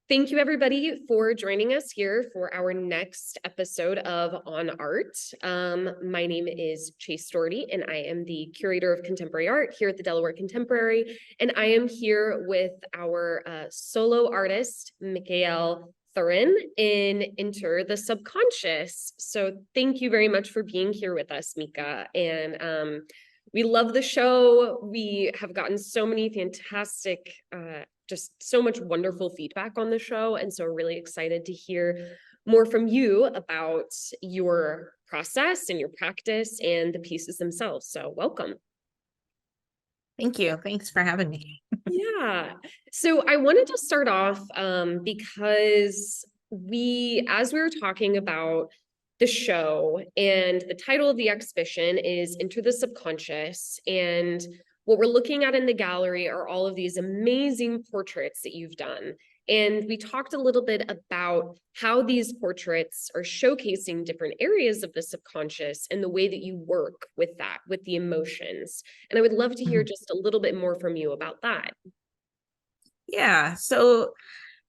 Thank you, everybody, for joining us here for our next episode of On Art. My name is Chase Doherty, and I am the curator of contemporary art here at the Delaware Contemporary. And I am here with our solo artist, Mickayel Thurin, in Enter the Subconscious. So thank you very much for being here with us, Mika. And we love the show. We have gotten so many fantastic just so much wonderful feedback on the show. And so we're really excited to hear more from you about your process and your practice and the pieces themselves. So welcome. Thank you. Thanks for having me. Yeah. So I wanted to start off because as we were talking about the show, and the title of the exhibition is Enter the Subconscious, and what we're looking at in the gallery are all of these amazing portraits that you've done. And we talked a little bit about how these portraits are showcasing different areas of the subconscious and the way that you work with that, with the emotions. And I would love to hear just a little bit more from you about that. Yeah, so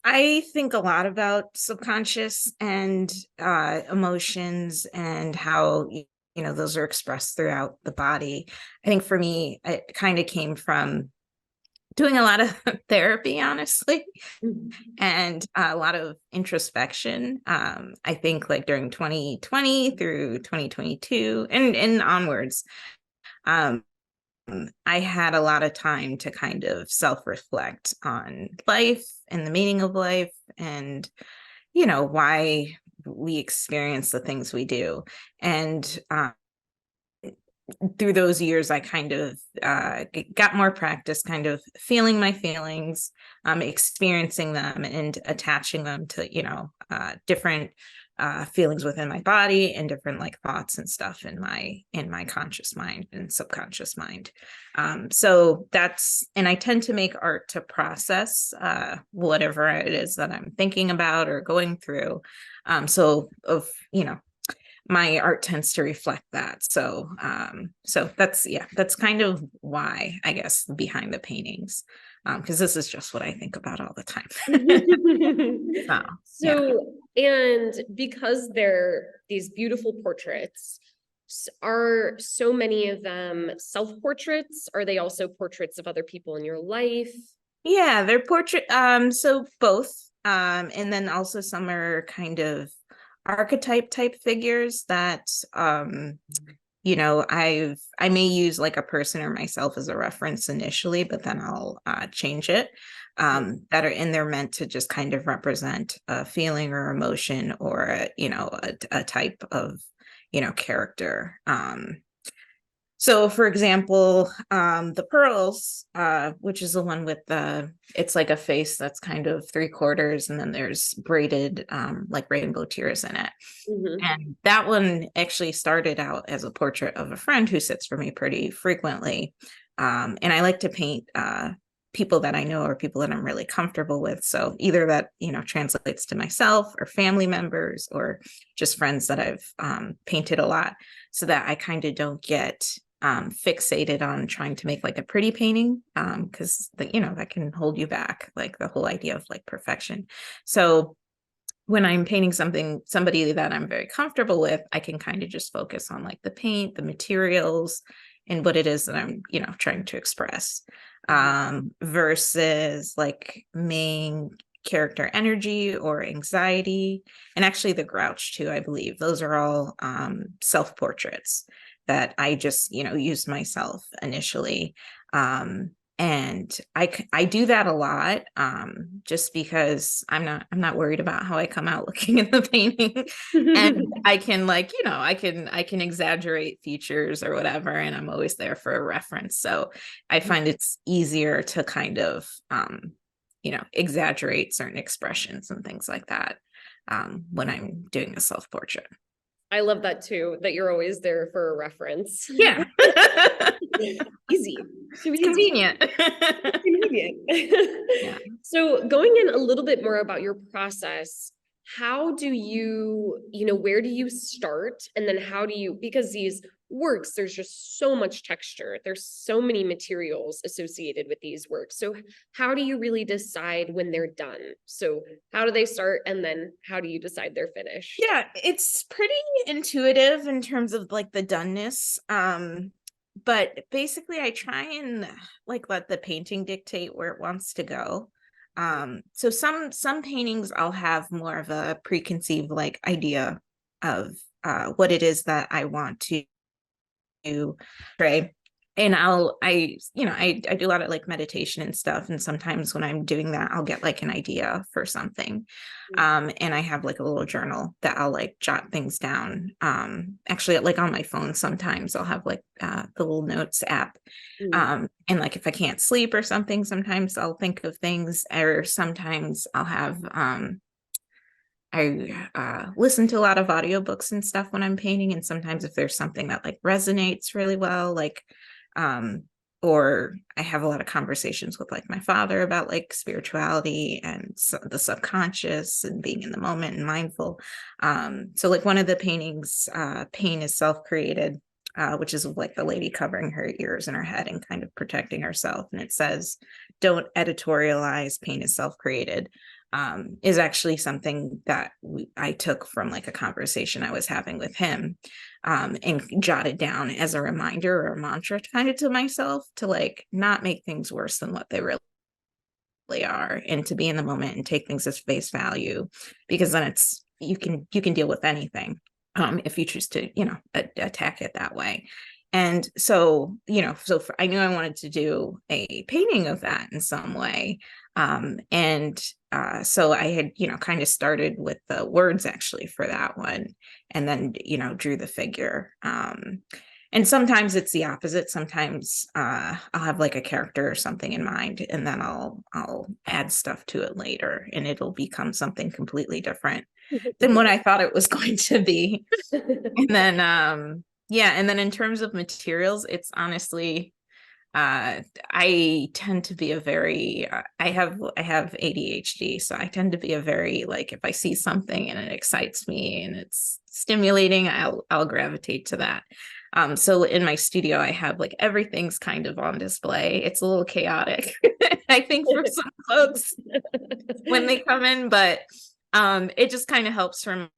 I think a lot about subconscious and emotions and how those are expressed throughout the body. I think for me, it kind of came from doing a lot of therapy, honestly, and a lot of introspection. I think like during 2020 through 2022 and onwards, I had a lot of time to kind of self-reflect on life and the meaning of life and, why we experience the things we do. And through those years, I kind of got more practice kind of feeling my feelings, experiencing them and attaching them to, different feelings within my body and different like thoughts and stuff in my conscious mind and subconscious mind. So and I tend to make art to process whatever it is that I'm thinking about or going through. My art tends to reflect that. So that's kind of why, I guess, behind the paintings, because this is just what I think about all the time. And because they're these beautiful portraits, are so many of them self-portraits? Are they also portraits of other people in your life? Yeah, they're so both. And then also some are kind of archetype type figures that I may use like a person or myself as a reference initially, but then I'll change it, that are in there meant to just kind of represent a feeling or emotion or a type of character. So for example, the pearls, which is the one with it's like a face that's kind of 3/4 and then there's braided like rainbow tears in it. And that one actually started out as a portrait of a friend who sits for me pretty frequently. And I like to paint people that I know or people that I'm really comfortable with. So either that, translates to myself or family members or just friends that I've painted a lot, so that I kind of don't get fixated on trying to make like a pretty painting, because that can hold you back, like the whole idea of like perfection. So when I'm painting somebody that I'm very comfortable with, I can kind of just focus on like the paint, the materials, and what it is that I'm trying to express, versus like main character energy or anxiety. And actually the grouch too, I believe those are all self-portraits that I just, used myself initially. And I do that a lot, just because I'm not worried about how I come out looking in the painting. And I can I can exaggerate features or whatever, and I'm always there for a reference. So I find it's easier to kind of, exaggerate certain expressions and things like that, when I'm doing a self-portrait. I love that too, that you're always there for a reference. Yeah. Easy. Convenient. Convenient. Yeah. So going in a little bit more about your process, how do you, where do you start? And then how do you, because these works, there's just so much texture. There's so many materials associated with these works. So how do you really decide when they're done? So how do they start, and then how do you decide they're finished? Yeah, it's pretty intuitive in terms of like the doneness. But basically I try and like let the painting dictate where it wants to go. So some paintings I'll have more of a preconceived like idea of what it is that I want to portray. And I do a lot of like meditation and stuff. And sometimes when I'm doing that, I'll get like an idea for something. And I have like a little journal that I'll like jot things down. Actually, like on my phone, sometimes I'll have like the little notes app. And like if I can't sleep or something, sometimes I'll think of things, or sometimes I'll have I listen to a lot of audiobooks and stuff when I'm painting. And sometimes if there's something that like resonates really well, like or I have a lot of conversations with like my father about like spirituality and the subconscious and being in the moment and mindful. So like one of the paintings, Pain is Self-Created, which is like the lady covering her ears and her head and kind of protecting herself. And it says, don't editorialize, pain is self-created. Is actually something that I took from like a conversation I was having with him, and jotted down as a reminder or a mantra kind of to myself to like not make things worse than what they really are, and to be in the moment and take things as face value, because then it's you can deal with anything if you choose to attack it that way. And so I knew I wanted to do a painting of that in some way. And so I had, kind of started with the words actually for that one, and then, drew the figure. And sometimes it's the opposite. Sometimes I'll have like a character or something in mind, and then I'll add stuff to it later, and it'll become something completely different than what I thought it was going to be. And then, and then in terms of materials, it's honestly, I tend to be a very I have ADHD, so I tend to be a very like if I see something and it excites me and it's stimulating, I'll gravitate to that. So in my studio I have like everything's kind of on display. It's a little chaotic I think for some folks when they come in, but it just kind of helps remind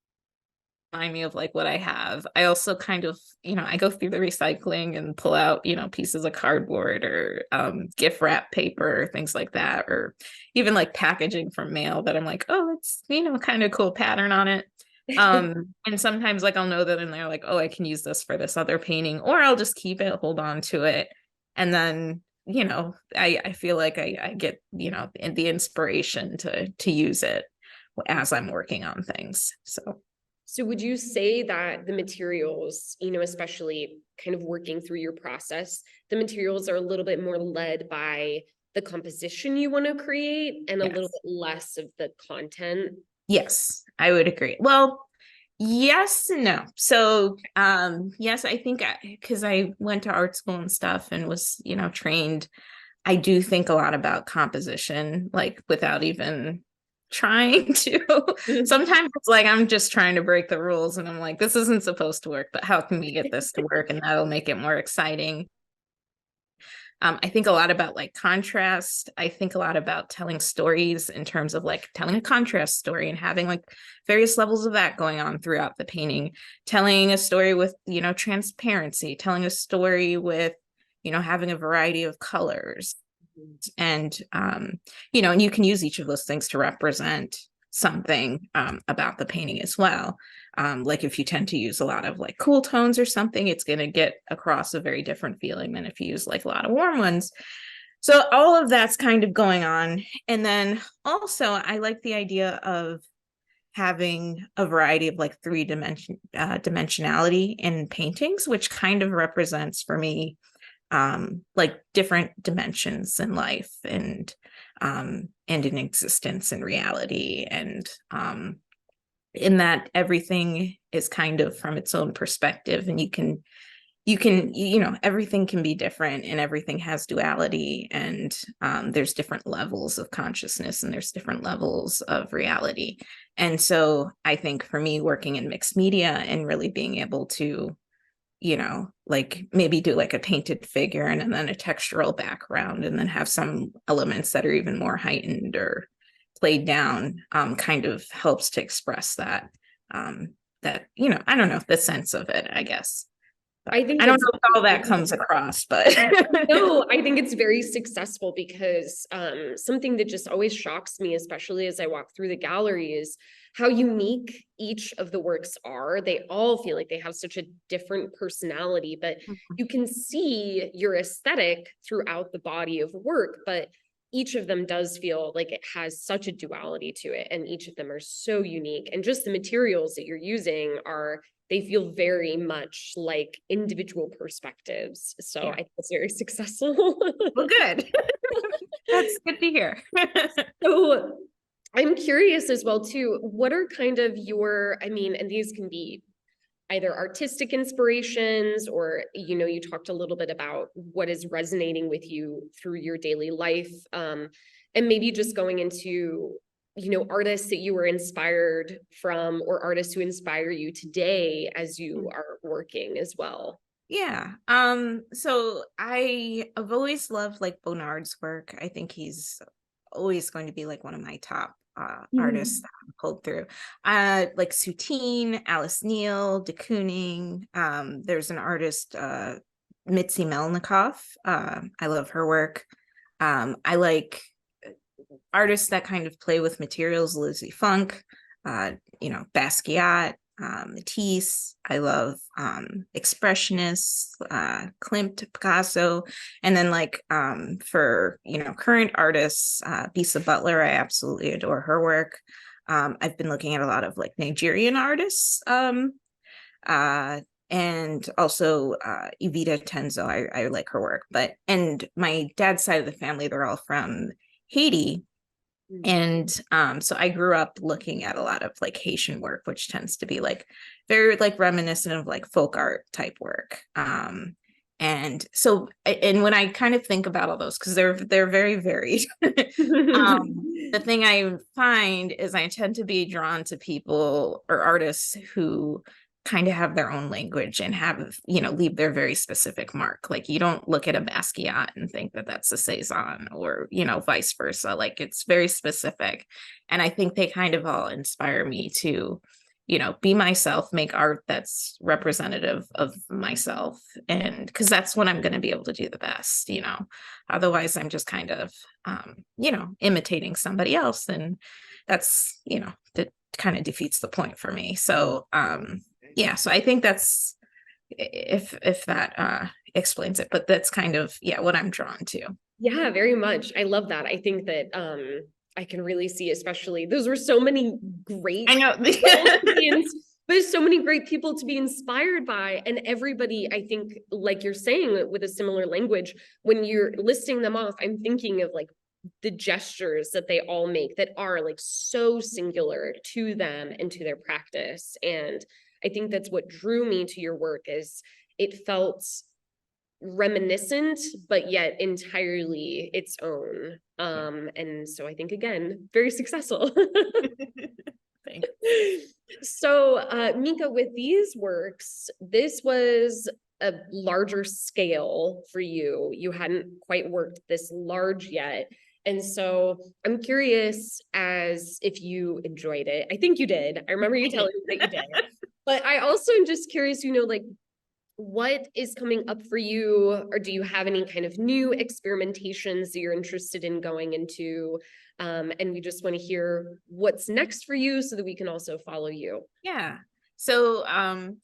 me of like what I have. I also kind of, I go through the recycling and pull out, pieces of cardboard or gift wrap paper, things like that, or even like packaging from mail that I'm like, oh, it's, kind of cool pattern on it. And sometimes like I'll know that in there, like, oh, I can use this for this other painting, or I'll just keep it, hold on to it. And then, I feel like I get, the inspiration to use it as I'm working on things. So would you say that the materials, especially kind of working through your process, the materials are a little bit more led by the composition you want to create and a little bit less of the content? Yes, I would agree. Well, yes and no. So, yes, I think because I went to art school and stuff and was, trained, I do think a lot about composition, like without even trying to. Sometimes it's like I'm just trying to break the rules and I'm like, this isn't supposed to work, but how can we get this to work? And that'll make it more exciting. I think a lot about like contrast. I think a lot about telling stories in terms of like telling a contrast story and having like various levels of that going on throughout the painting. Telling a story with, transparency, telling a story with, having a variety of colors. And, and you can use each of those things to represent something about the painting as well. Like if you tend to use a lot of like cool tones or something, it's going to get across a very different feeling than if you use like a lot of warm ones. So all of that's kind of going on. And then also I like the idea of having a variety of like dimensionality in paintings, which kind of represents for me like different dimensions in life and in existence and reality, and in that everything is kind of from its own perspective, and you can everything can be different and everything has duality, and there's different levels of consciousness and there's different levels of reality. And so I think for me, working in mixed media and really being able to you know, like maybe do like a painted figure and then a textural background, and then have some elements that are even more heightened or played down, kind of helps to express that, that, you know, I don't know, the sense of it, I guess. I think I don't it's know if all that comes across, but no, I think it's very successful because something that just always shocks me, especially as I walk through the gallery, is how unique each of the works are. They all feel like they have such a different personality, but you can see your aesthetic throughout the body of work, but each of them does feel like it has such a duality to it, and each of them are so unique. And just the materials that you're using are, they feel very much like individual perspectives. So Yeah. I think it's very successful. Well, good. That's good to hear. So I'm curious as well too, what are kind of your, I mean, and these can be either artistic inspirations, or, you know, you talked a little bit about what is resonating with you through your daily life. And maybe just going into, you know, artists that you were inspired from, or artists who inspire you today as you are working as well. Yeah. So I've always loved like Bonnard's work. I think he's always going to be like one of my top artists that I've pulled through. Like Soutine, Alice Neal, de Kooning. There's an artist, Mitzi Melnikoff. I love her work. I like artists that kind of play with materials, Lizzie Funk, you know, Basquiat, Matisse. I love expressionists, Klimt, Picasso. And then like for, you know, current artists, Bisa Butler, I absolutely adore her work. I've been looking at a lot of like Nigerian artists, and also Evita Tenzo. I like her work. But and my dad's side of the family, they're all from Haiti. And so I grew up looking at a lot of like Haitian work, which tends to be like very like reminiscent of like folk art type work. And so, and when I kind of think about all those, because they're very varied, the thing I find is I tend to be drawn to people or artists who kind of have their own language and have, you know, leave their very specific mark. Like you don't look at a Basquiat and think that that's a Cezanne, or, you know, vice versa. Like it's very specific. And I think they kind of all inspire me to, you know, be myself, make art that's representative of myself. And because that's when I'm going to be able to do the best, you know. Otherwise, I'm just kind of, you know, imitating somebody else. And that's, you know, that kind of defeats the point for me. So, yeah, so I think that's, if that explains it, but that's kind of, yeah, what I'm drawn to. Yeah, very much. I love that. I think that I can really see, especially those were so many great I know. but so many great people to be inspired by. And everybody, I think, like you're saying, with a similar language, when you're listing them off, I'm thinking of like the gestures that they all make that are like so singular to them and to their practice. And I think that's what drew me to your work, is it felt reminiscent, but yet entirely its own. And so I think, again, very successful. Thanks. So, Mika, with these works, this was a larger scale for you. You hadn't quite worked this large yet. And so I'm curious as if you enjoyed it. I think you did. I remember you telling me that you did. But I also am just curious, you know, like, what is coming up for you, or do you have any kind of new experimentations that you're interested in going into? And we just want to hear what's next for you so that we can also follow you. Yeah. So,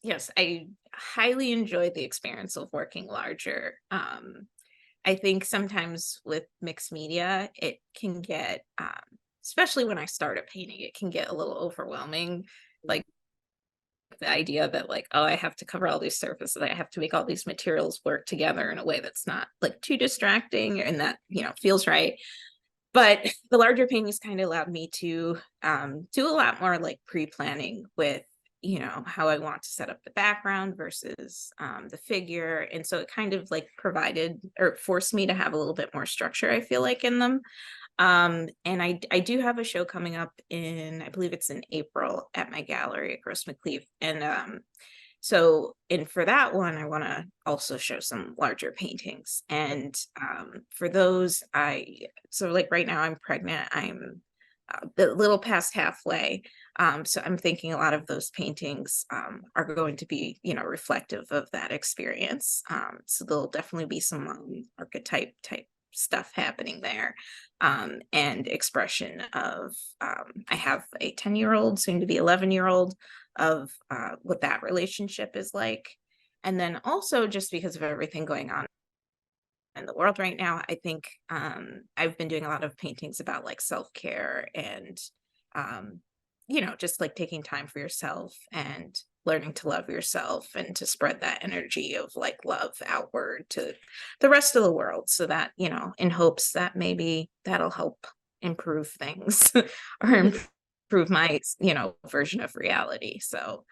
yes, I highly enjoyed the experience of working larger. I think sometimes with mixed media, it can get, especially when I started painting, it can get a little overwhelming. Like the idea that like, oh, I have to cover all these surfaces, I have to make all these materials work together in a way that's not like too distracting and that, you know, feels right. But the larger paintings kind of allowed me to do a lot more like pre-planning with, you know, how I want to set up the background versus the figure. And so it kind of like provided or forced me to have a little bit more structure, I feel like, in them. And I do have a show coming up in, I believe it's in April, at my gallery at Gross McLeaf. And And for that one, I want to also show some larger paintings. And for those, so like right now I'm pregnant. I'm a little past halfway. So I'm thinking a lot of those paintings are going to be, reflective of that experience. So there'll definitely be some archetype type stuff happening there, and expression of, I have a 10-year-old, soon to be 11-year-old, of what that relationship is like. And then also, just because of everything going on in the world right now, I think I've been doing a lot of paintings about like self-care and, um, just like taking time for yourself and learning to love yourself and to spread that energy of like love outward to the rest of the world, so that, in hopes that maybe that'll help improve things or improve my, version of reality. So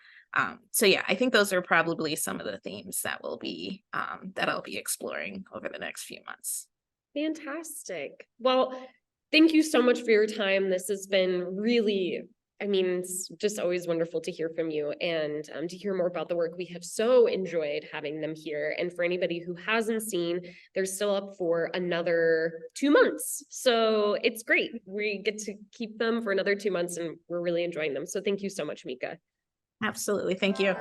yeah, I think those are probably some of the themes that will be, that I'll be exploring over the next few months. Fantastic. Well, thank you so much for your time. This has been really, it's just always wonderful to hear from you and to hear more about the work. We have so enjoyed having them here. And for anybody who hasn't seen, they're still up for another 2 months. So it's great. We get to keep them for another 2 months and we're really enjoying them. So thank you so much, Mika. Absolutely. Thank you.